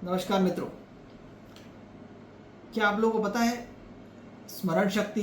नमस्कार मित्रों, क्या आप लोगों को पता है स्मरण शक्ति,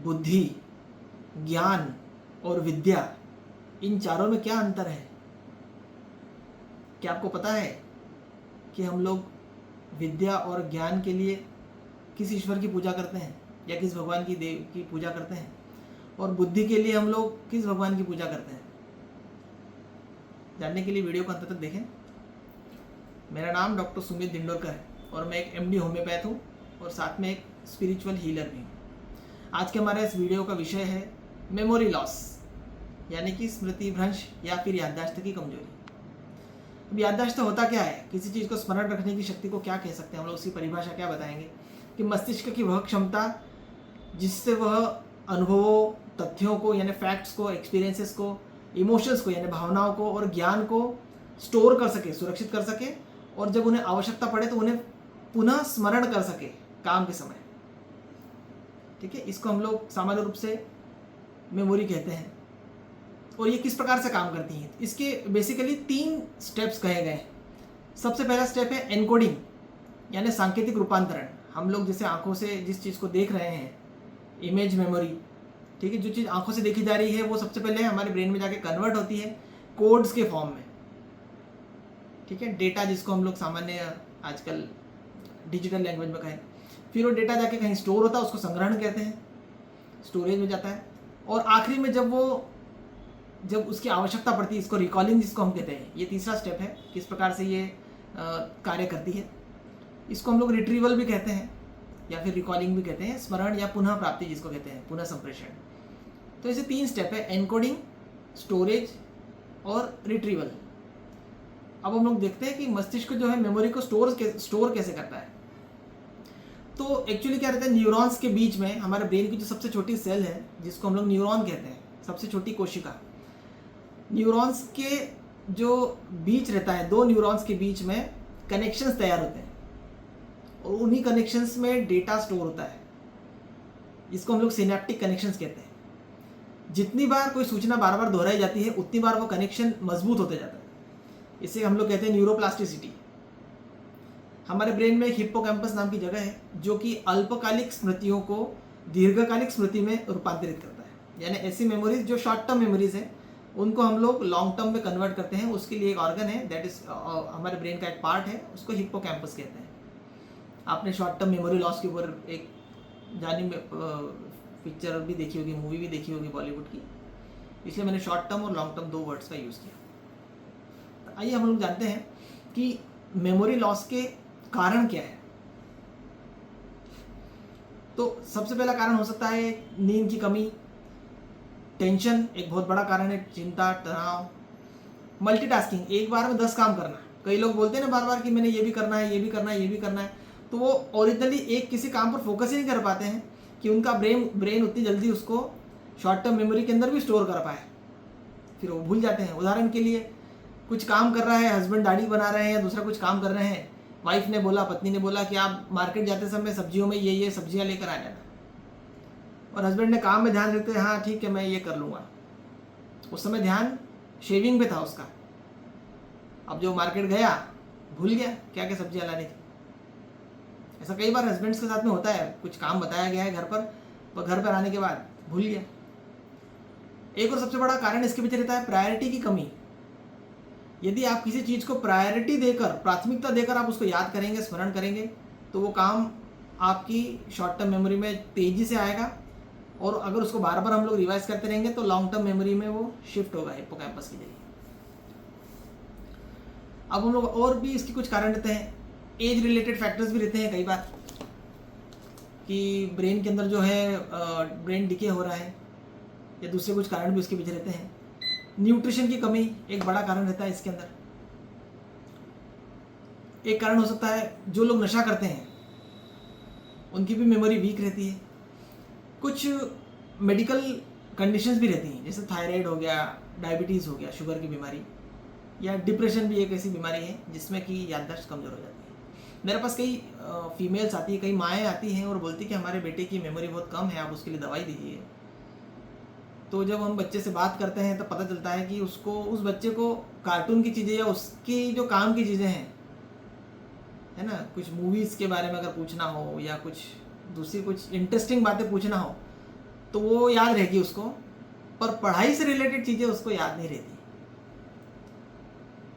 बुद्धि, ज्ञान और विद्या, इन चारों में क्या अंतर है? क्या आपको पता है कि हम लोग विद्या और ज्ञान के लिए किस ईश्वर की पूजा करते हैं या किस भगवान की देव की पूजा करते हैं, और बुद्धि के लिए हम लोग किस भगवान की पूजा करते हैं? जानने के लिए वीडियो को अंत तक देखें। मेरा नाम डॉक्टर सुमित दिंडोरकर है और मैं एक एमडी होम्योपैथ हूँ और साथ में एक स्पिरिचुअल हीलर भी हूँ। आज के हमारे इस वीडियो का विषय है मेमोरी लॉस, यानी कि स्मृति भ्रंश या फिर याददाश्त की कमजोरी। अब याददाश्त होता क्या है? किसी चीज़ को स्मरण रखने की शक्ति को क्या कह सकते हैं हम लोग? उसकी परिभाषा क्या बताएंगे कि मस्तिष्क की वह क्षमता जिससे वह अनुभवों, तथ्यों को यानी फैक्ट्स को, एक्सपीरियंसेस को, इमोशंस को यानी भावनाओं को और ज्ञान को स्टोर कर सके, सुरक्षित कर सके, और जब उन्हें आवश्यकता पड़े तो उन्हें पुनः स्मरण कर सके काम के समय। ठीक है, इसको हम लोग सामान्य रूप से मेमोरी कहते हैं। और ये किस प्रकार से काम करती हैं? इसके बेसिकली 3 स्टेप्स कहे गए हैं। सबसे पहला स्टेप है एनकोडिंग, यानी सांकेतिक रूपांतरण। हम लोग जैसे आंखों से जिस चीज़ को देख रहे हैं, इमेज मेमोरी, ठीक है, जो चीज़ आंखों से देखी जा रही है वो सबसे पहले हमारे ब्रेन में जाके कन्वर्ट होती है कोड्स के फॉर्म में। ठीक है, डेटा जिसको हम लोग सामान्य आजकल डिजिटल लैंग्वेज में कहें। फिर वो डेटा जाके कहीं स्टोर होता है, उसको संग्रहण कहते हैं, स्टोरेज में जाता है। और आखिरी में जब उसकी आवश्यकता पड़ती है, इसको रिकॉलिंग जिसको हम कहते हैं, ये तीसरा स्टेप है, किस प्रकार से ये कार्य करती है। इसको हम लोग रिट्रीवल भी कहते हैं या फिर रिकॉलिंग भी कहते हैं, स्मरण या पुनः प्राप्ति जिसको कहते हैं, पुनः संप्रेषण। तो ऐसे 3 स्टेप है, एनकोडिंग, स्टोरेज और रिट्रीवल। अब हम लोग देखते हैं कि मस्तिष्क जो है मेमोरी को स्टोर कैसे करता है। तो एक्चुअली क्या रहता है, न्यूरॉन्स के बीच में हमारे ब्रेन की जो सबसे छोटी सेल है जिसको हम लोग न्यूरॉन कहते हैं, सबसे छोटी कोशिका, न्यूरॉन्स के जो बीच रहता है, 2 न्यूरॉन्स के बीच में कनेक्शंस तैयार होते हैं और उन्हीं कनेक्शंस में डेटा स्टोर होता है। इसको हम लोग सिनेप्टिक कनेक्शंस कहते हैं। जितनी बार कोई सूचना बार बार दोहराई जाती है उतनी बार वो कनेक्शन मजबूत होते जाता है। इसे हम लोग कहते हैं न्यूरोप्लास्टिसिटी। हमारे ब्रेन में एक हिप्पोकैम्पस नाम की जगह है जो कि अल्पकालिक स्मृतियों को दीर्घकालिक स्मृति में रूपांतरित करता है। यानी ऐसी मेमोरीज जो शॉर्ट टर्म मेमोरीज है उनको हम लोग लॉन्ग टर्म में कन्वर्ट करते हैं। उसके लिए एक ऑर्गन है, दैट इज हमारे ब्रेन का एक पार्ट है, उसको हिप्पोकैम्पस कहते हैं। आपने शॉर्ट टर्म मेमोरी लॉस के ऊपर एक जानी पिक्चर भी देखी होगी, मूवी भी देखी होगी बॉलीवुड की, इसलिए मैंने शॉर्ट टर्म और लॉन्ग टर्म 2 वर्ड्स का यूज़ किया। आइए हम लोग जानते हैं कि मेमोरी लॉस के कारण क्या है। तो सबसे पहला कारण हो सकता है नींद की कमी, टेंशन एक बहुत बड़ा कारण है, चिंता, तनाव, मल्टीटास्किंग, एक बार में 10 काम करना। कई लोग बोलते हैं ना बार बार कि मैंने ये भी करना है, ये भी करना है, ये भी करना है, तो वो ओरिजिनली एक किसी काम पर फोकस ही नहीं कर पाते हैं कि उनका ब्रेन उतनी जल्दी उसको शॉर्ट टर्म मेमोरी के अंदर भी स्टोर कर पाए, फिर वो भूल जाते हैं। उदाहरण के लिए कुछ काम कर रहा है, हस्बैंड दाढ़ी बना रहे हैं या दूसरा कुछ काम कर रहे हैं, वाइफ ने बोला, पत्नी ने बोला कि आप मार्केट जाते समय सब्जियों में ये सब्जियां लेकर आ जाना, और हस्बैंड ने काम में ध्यान देते हैं, हाँ ठीक है मैं ये कर लूँगा। उस समय ध्यान शेविंग पे था उसका। अब जो मार्केट गया भूल गया क्या क्या सब्जियां लानी थी। ऐसा कई बार हस्बैंड्स के साथ में होता है, कुछ काम बताया गया है घर पर आने के बाद भूल गया। एक और सबसे बड़ा कारण इसके पीछे रहता है प्रायोरिटी की कमी। यदि आप किसी चीज़ को प्रायोरिटी देकर, प्राथमिकता देकर आप उसको याद करेंगे, स्मरण करेंगे, तो वो काम आपकी शॉर्ट टर्म मेमोरी में तेज़ी से आएगा, और अगर उसको बार बार हम लोग रिवाइज करते रहेंगे तो लॉन्ग टर्म मेमोरी में वो शिफ्ट होगा हिप्पोकैम्पस के जरिए। अब हम लोग और भी इसके कुछ कारण रहते हैं, एज रिलेटेड फैक्टर्स भी रहते हैं कई बार, कि ब्रेन के अंदर जो है ब्रेन डिके हो रहा है, या दूसरे कुछ कारण भी उसके पीछे रहते हैं। न्यूट्रिशन की कमी एक बड़ा कारण रहता है इसके अंदर। एक कारण हो सकता है जो लोग नशा करते हैं उनकी भी मेमोरी वीक रहती है। कुछ मेडिकल कंडीशंस भी रहती हैं, जैसे थायराइड हो गया, डायबिटीज़ हो गया, शुगर की बीमारी, या डिप्रेशन भी एक ऐसी बीमारी है जिसमें कि याददाश्त कमज़ोर हो जाती है। मेरे पास कई फीमेल्स आती है, कई माएँ आती हैं और बोलती कि हमारे बेटे की मेमोरी बहुत कम है, आप उसके लिए दवाई दीजिए। तो जब हम बच्चे से बात करते हैं तो पता चलता है कि उस बच्चे को कार्टून की चीज़ें या उसकी जो काम की चीज़ें हैं है ना, कुछ मूवीज़ के बारे में अगर पूछना हो या कुछ दूसरी कुछ इंटरेस्टिंग बातें पूछना हो तो वो याद रहेगी उसको, पर पढ़ाई से रिलेटेड चीज़ें उसको याद नहीं रहती।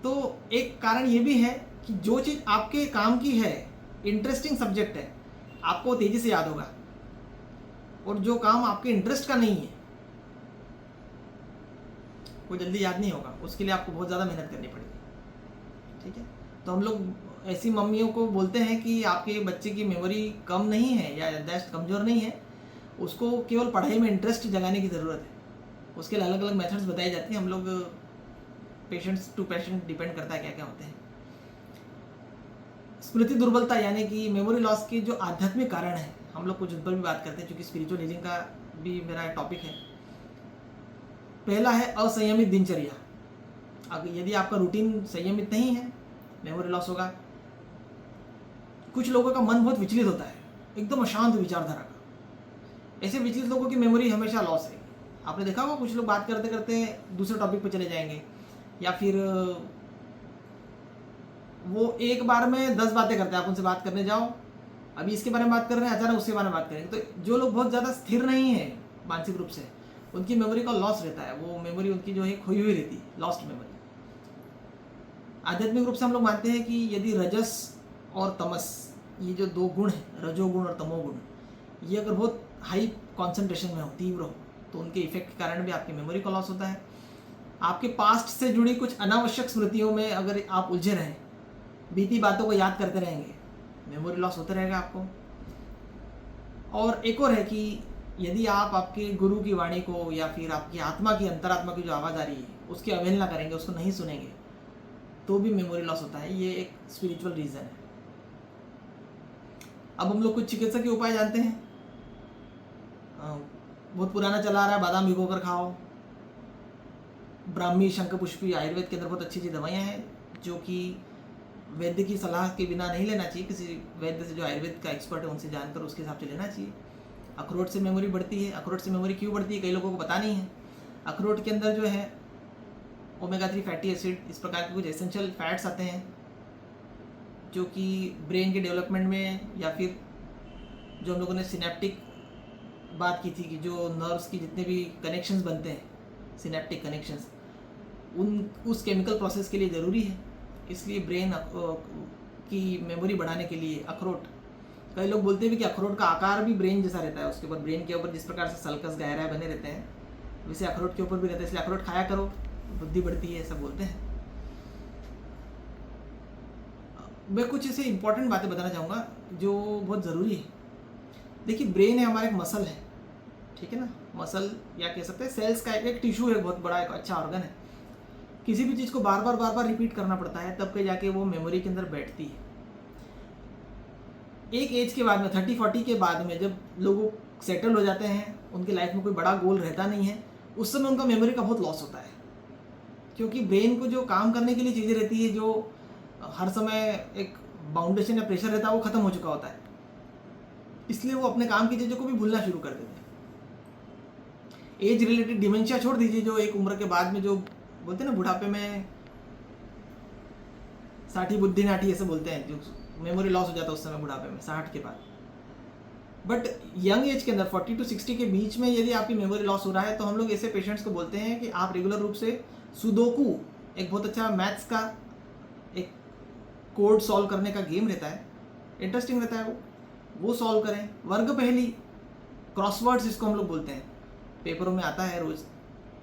तो एक कारण ये भी है कि जो चीज़ आपके काम की है, इंटरेस्टिंग सब्जेक्ट है, आपको तेज़ी से याद होगा, और जो काम आपके इंटरेस्ट का नहीं है वो जल्दी याद नहीं होगा, उसके लिए आपको बहुत ज़्यादा मेहनत करनी पड़ेगी। ठीक है, तो हम लोग ऐसी मम्मियों को बोलते हैं कि आपके बच्चे की मेमोरी कम नहीं है या याददाश्त कमज़ोर नहीं है, उसको केवल पढ़ाई में इंटरेस्ट जगाने की ज़रूरत है। उसके लिए अलग अलग मेथड्स बताई जाती हैं। हम लोग पेशेंट्स टू पेशेंट डिपेंड करता है क्या क्या होते हैं। स्मृति दुर्बलता यानी कि मेमोरी लॉस के जो आध्यात्मिक कारण है, हम लोग कुछ उन पर भी बात करते हैं, क्योंकि स्पिरिचुअल हीलिंग का भी मेरा टॉपिक है। पहला है असंयमित दिनचर्या। अगर यदि आपका रूटीन संयमित नहीं है, मेमोरी लॉस होगा। कुछ लोगों का मन बहुत विचलित होता है, एकदम अशांत विचारधारा का। ऐसे विचलित लोगों की मेमोरी हमेशा लॉस है। आपने देखा होगा कुछ लोग बात करते करते दूसरे टॉपिक पर चले जाएंगे, या फिर वो एक बार में 10 बातें करते हैं। आप उनसे बात करने जाओ, अभी इसके बारे में बात कर रहे हैं, अचानक उसके बारे में बात करेंगे। तो जो लोग बहुत ज़्यादा स्थिर नहीं है मानसिक रूप से, उनकी मेमोरी का लॉस रहता है। वो मेमोरी उनकी जो है खोई हुई रहती है, लॉस्ट मेमोरी। आध्यात्मिक रूप से हम लोग मानते हैं कि यदि रजस और तमस, ये जो दो गुण हैं, रजोगुण और तमोगुण, ये अगर बहुत हाई कॉन्सेंट्रेशन में हो, तीव्र हो, तो उनके इफेक्ट के कारण भी आपकी मेमोरी का लॉस होता है। आपके पास्ट से जुड़ी कुछ अनावश्यक स्मृतियों में अगर आप उलझे रहें, बीती बातों को याद करते रहेंगे, मेमोरी लॉस होता रहेगा आपको। और एक और है कि यदि आप आपके गुरु की वाणी को या फिर आपकी आत्मा की, अंतरात्मा की जो आवाज़ आ रही है, उसकी अवहेलना करेंगे, उसको नहीं सुनेंगे, तो भी मेमोरी लॉस होता है। ये एक स्पिरिचुअल रीज़न है। अब हम लोग कुछ चिकित्सा के उपाय जानते हैं। बहुत पुराना चला आ रहा है, बादाम भिगो कर खाओ। ब्राह्मी, शंखपुष्पी, आयुर्वेद के अंदर बहुत अच्छी अच्छी दवाइयाँ हैं, जो कि वैद्य की सलाह के बिना नहीं लेना चाहिए। किसी वैद्य से जो आयुर्वेद का एक्सपर्ट है उनसे जानकर उसके हिसाब से लेना चाहिए। अखरोट से मेमोरी बढ़ती है। अखरोट से मेमोरी क्यों बढ़ती है, कई लोगों को पता नहीं है। अखरोट के अंदर जो है ओमेगा 3 फैटी एसिड, इस प्रकार के कुछ एसेंशियल फैट्स आते हैं, जो कि ब्रेन के डेवलपमेंट में, या फिर जो हम लोगों ने सिनेप्टिक बात की थी कि जो नर्व्स की जितने भी कनेक्शंस बनते हैं, सिनेप्टिक कनेक्शंस, उस केमिकल प्रोसेस के लिए ज़रूरी है। इसलिए ब्रेन की मेमोरी बढ़ाने के लिए अखरोट, कई लोग बोलते हैं कि अखरोट का आकार भी ब्रेन जैसा रहता है। उसके ऊपर, ब्रेन के ऊपर जिस प्रकार से सल्कस गहराई बने रहते हैं, वैसे अखरोट के ऊपर भी रहता है। इसलिए अखरोट खाया करो, बुद्धि बढ़ती है, ऐसा बोलते हैं। मैं कुछ ऐसे इंपॉर्टेंट बातें बताना चाहूँगा जो बहुत ज़रूरी है। देखिए, ब्रेन है हमारा एक मसल है, ठीक है ना, मसल या कह सकते हैं सेल्स का एक टिश्यू है, बहुत बड़ा एक अच्छा ऑर्गन है। किसी भी चीज़ को बार बार रिपीट करना पड़ता है, तब के जाके वो मेमोरी के अंदर बैठती है। एक एज के बाद में, 30-40 के बाद में, जब लोग सेटल हो जाते हैं, उनकी लाइफ में कोई बड़ा गोल रहता नहीं है, उस समय उनका मेमोरी का बहुत लॉस होता है। क्योंकि ब्रेन को जो काम करने के लिए चीज़ें रहती है, जो हर समय एक बाउंडेशन या प्रेशर रहता है, वो ख़त्म हो चुका होता है। इसलिए वो अपने काम की चीज़ों को भी भूलना शुरू कर देते हैं। एज रिलेटेड डिमेंशिया छोड़ दीजिए, जो एक उम्र के बाद में, जो बोलते हैं ना बुढ़ापे में साठी बुद्धि नाठी, ऐसे बोलते हैं, जो मेमोरी लॉस हो जाता है उस समय बुढ़ापे में, 60 के बाद। बट यंग एज के अंदर 40 to 60 के बीच में यदि आपकी मेमोरी लॉस हो रहा है, तो हम लोग ऐसे पेशेंट्स को बोलते हैं कि आप रेगुलर रूप से सुडोकू, एक बहुत अच्छा मैथ्स का एक कोड सॉल्व करने का गेम रहता है, इंटरेस्टिंग रहता है, वो सॉल्व करें। वर्ग पहेली, क्रॉसवर्ड्स जिसको हम लोग बोलते हैं, पेपरों में आता है रोज़,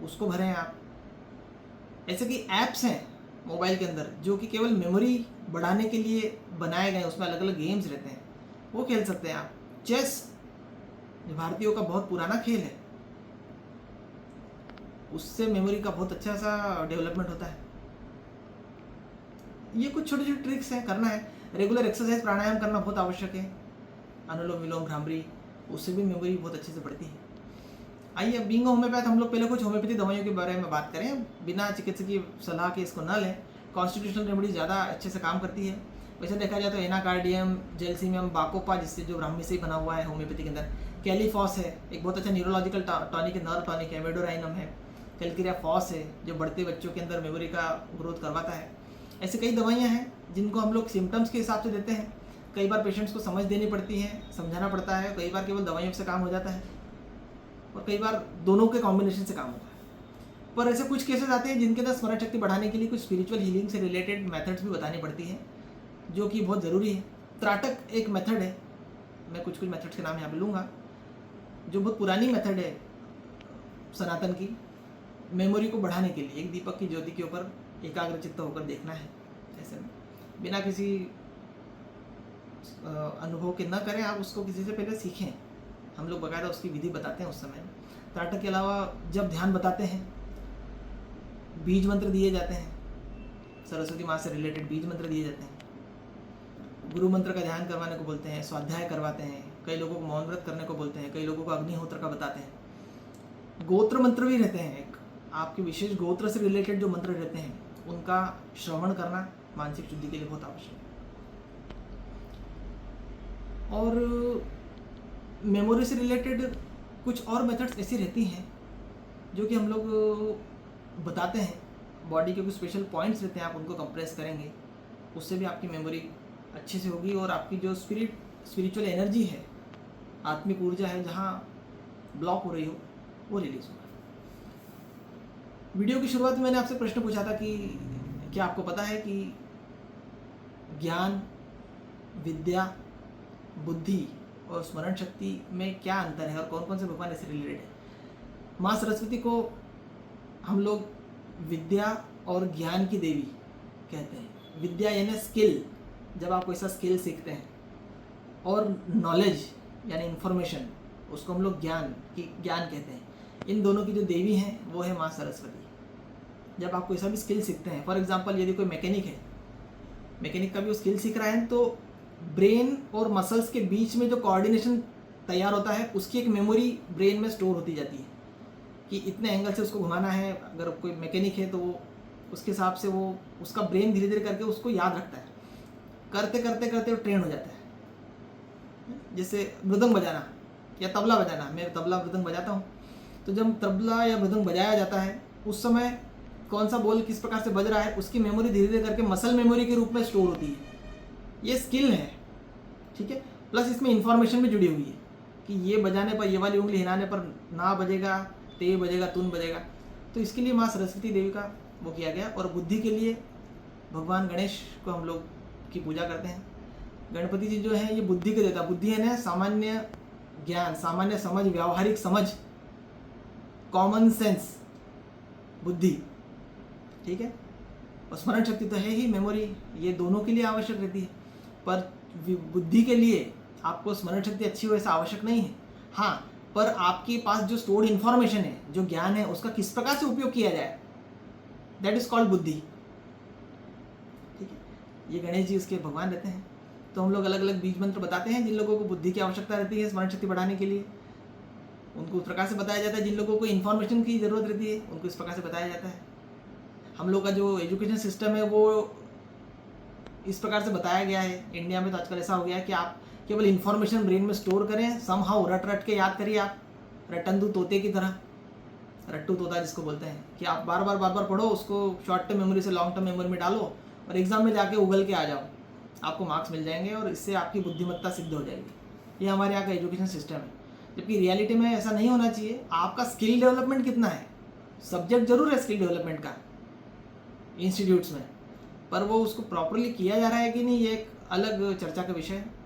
उसको भरें आप। ऐसे कि ऐप्स हैं मोबाइल के अंदर जो कि केवल मेमोरी बढ़ाने के लिए बनाए गए हैं, उसमें अलग अलग गेम्स रहते हैं, वो खेल सकते हैं आप। चेस भारतीयों का बहुत पुराना खेल है, उससे मेमोरी का बहुत अच्छा सा डेवलपमेंट होता है। ये कुछ छोटे छोटे ट्रिक्स हैं, करना है। रेगुलर एक्सरसाइज, प्राणायाम करना बहुत आवश्यक है, अनुलोम विलोम, भ्रामरी, उससे भी मेमोरी बहुत अच्छे से बढ़ती है। आइए, अब बीइंग होम्योपैथ, हम लोग पहले कुछ होम्योपैथी दवाइयों के बारे में बात करें। बिना चिकित्सकीय सलाह के इसको न लें। कॉन्स्टिट्यूशनल रेमेडी ज़्यादा अच्छे से काम करती है। वैसे देखा जाए तो एनाकार्डियम, जेलसीमियम, बाकोपा, जिससे जो ब्राह्मी से ही बना हुआ है होम्योपैथी के अंदर, कैलीफॉस है, एक बहुत अच्छा न्यूरोलॉजिकल टॉनिक है, नर्व टॉनिक है, मेडोराइनम है, कैलकेरिया फॉस है, जो बढ़ते बच्चों के अंदर मेमोरी का ग्रोथ करवाता है। ऐसे कई दवाइयाँ हैं जिनको हम लोग सिम्टम्स के हिसाब से देते हैं। कई बार पेशेंट्स को समझ देनी पड़ती है, समझाना पड़ता है, कई बार केवल दवाइयों से काम हो जाता है और कई बार दोनों के कॉम्बिनेशन से काम होता है। पर ऐसे कुछ केसेस आते हैं जिनके अंदर स्मरण शक्ति बढ़ाने के लिए कुछ स्पिरिचुअल हीलिंग से रिलेटेड मेथड्स भी बतानी पड़ती हैं, जो कि बहुत ज़रूरी है। त्राटक एक मेथड है, मैं कुछ मेथड्स के नाम यहाँ पे लूँगा, जो बहुत पुरानी मेथड है सनातन की, मेमोरी को बढ़ाने के लिए। एक दीपक की ज्योति के ऊपर एकाग्रचित्त होकर देखना है, ऐसे में बिना किसी अनुभव के न करें, आप उसको किसी से पहले सीखें। हम लोग बकायदा उसकी विधि बताते हैं उस समय। त्राटक के अलावा जब ध्यान बताते हैं, बीज मंत्र दिए जाते हैं, सरस्वती माँ से रिलेटेड बीज मंत्र दिए जाते हैं, गुरु मंत्र का ध्यान करवाने को बोलते हैं, स्वाध्याय करवाते हैं, कई लोगों को मौन व्रत करने को बोलते हैं, कई लोगों को अग्निहोत्र का बताते हैं। गोत्र मंत्र भी रहते हैं, एक आपके विशेष गोत्र से रिलेटेड जो मंत्र रहते हैं उनका श्रवण करना मानसिक शुद्धि के लिए बहुत आवश्यक है। और मेमोरी से रिलेटेड कुछ और मेथड्स ऐसी रहती हैं जो कि हम लोग बताते हैं। बॉडी के कुछ स्पेशल पॉइंट्स रहते हैं, आप उनको कंप्रेस करेंगे, उससे भी आपकी मेमोरी अच्छे से होगी और आपकी जो स्पिरिचुअल एनर्जी है, आत्मिक ऊर्जा है, जहाँ ब्लॉक हो रही हो वो रिलीज होगा। वीडियो की शुरुआत में मैंने आपसे प्रश्न पूछा था कि क्या आपको पता है कि ज्ञान, विद्या, बुद्धि और स्मरण शक्ति में क्या अंतर है और कौन कौन से भगवान इससे रिलेटेड है। माँ सरस्वती को हम लोग विद्या और ज्ञान की देवी कहते हैं। विद्या यानी स्किल, जब आप कोई सा स्किल सीखते हैं, और नॉलेज यानी इन्फॉर्मेशन, उसको हम लोग ज्ञान कहते हैं। इन दोनों की जो देवी हैं वो है माँ सरस्वती। जब आप कोई सा भी स्किल सीखते हैं, फॉर एग्जांपल यदि कोई मैकेनिक है, मैकेनिक का भी वो स्किल सीख रहा है, तो ब्रेन और मसल्स के बीच में जो कोऑर्डिनेशन तैयार होता है उसकी एक मेमोरी ब्रेन में स्टोर होती जाती है कि इतने एंगल से उसको घुमाना है। अगर कोई मैकेनिक है तो वो उसके हिसाब से वो उसका ब्रेन धीरे धीरे करके उसको याद रखता है, करते करते करते वो ट्रेन हो जाता है। जैसे मृदंग बजाना या तबला बजाना, मैं तबला मृदंग बजाता हूँ, तो जब तबला या मृदंग बजाया जाता है उस समय कौन सा बोल किस प्रकार से बज रहा है उसकी मेमोरी धीरे धीरे करके मसल मेमोरी के रूप में स्टोर होती है। ये स्किल है, ठीक है। प्लस इसमें इंफॉर्मेशन भी जुड़ी हुई है कि ये बजाने पर, ये वाली उंगली हिलाने पर ना बजेगा, ते बजेगा, तुन बजेगा। तो इसके लिए माँ सरस्वती देवी का वो किया गया। और बुद्धि के लिए भगवान गणेश को हम लोग की पूजा करते हैं। गणपति जी जो है ये बुद्धि के देवता। बुद्धि है ना सामान्य ज्ञान, सामान्य समझ, व्यावहारिक समझ, कॉमन सेंस, बुद्धि, ठीक है। और स्मरण शक्ति तो है ही, मेमोरी, ये दोनों के लिए आवश्यक रहती है। पर बुद्धि के लिए आपको स्मरण शक्ति अच्छी हो ऐसा आवश्यक नहीं है। हाँ, पर आपके पास जो स्टोर्ड इन्फॉर्मेशन है, जो ज्ञान है, उसका किस प्रकार से उपयोग किया जाए, दैट इज कॉल्ड बुद्धि, ठीक है। ये गणेश जी उसके भगवान रहते हैं। तो हम लोग अलग अलग बीज मंत्र बताते हैं जिन लोगों को बुद्धि की आवश्यकता रहती है स्मरण शक्ति बढ़ाने के लिए, उनको उस प्रकार से बताया जाता है। जिन लोगों को इन्फॉर्मेशन की ज़रूरत रहती है उनको इस प्रकार से बताया जाता है। हम लोग का जो एजुकेशन सिस्टम है वो इस प्रकार से बताया गया है। इंडिया में तो आजकल ऐसा हो गया है कि आप केवल इन्फॉर्मेशन ब्रेन में स्टोर करें, समहाउ रट के याद करिए। आप रटंदू तोते की तरह, रट्टू तोता जिसको बोलते हैं, कि आप बार बार पढ़ो, उसको शॉर्ट टर्म मेमोरी से लॉन्ग टर्म मेमोरी में डालो और एग्जाम में जाके उगल के आ जाओ, आपको मार्क्स मिल जाएंगे और इससे आपकी बुद्धिमत्ता सिद्ध हो जाएगी। ये हमारे यहाँ का एजुकेशन सिस्टम है। जबकि रियलिटी में ऐसा नहीं होना चाहिए। आपका स्किल डेवलपमेंट कितना है, सब्जेक्ट जरूर है स्किल डेवलपमेंट का इंस्टीट्यूट्स में, पर वो उसको प्रॉपरली किया जा रहा है कि नहीं, ये एक अलग चर्चा का विषय है।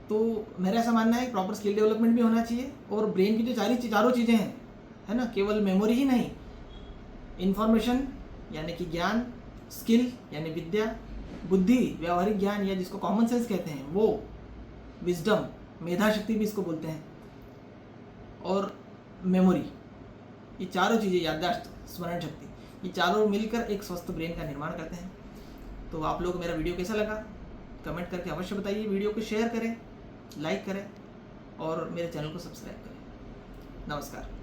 तो मेरा ऐसा मानना है प्रॉपर स्किल डेवलपमेंट भी होना चाहिए। और ब्रेन की जो चारों चीज़ें हैं, है ना, केवल मेमोरी ही नहीं, इन्फॉर्मेशन यानी कि ज्ञान, स्किल यानी विद्या, बुद्धि व्यावहारिक ज्ञान या जिसको कॉमन सेंस कहते हैं वो, विजडम मेधा शक्ति भी इसको बोलते हैं, और मेमोरी, ये चारों चीज़ें, याददाश्त, स्मरण शक्ति, ये चारों मिलकर एक स्वस्थ ब्रेन का निर्माण करते हैं। तो आप लोग मेरा वीडियो कैसा लगा कमेंट करके अवश्य बताइए। वीडियो को शेयर करें, लाइक करें और मेरे चैनल को सब्सक्राइब करें। नमस्कार।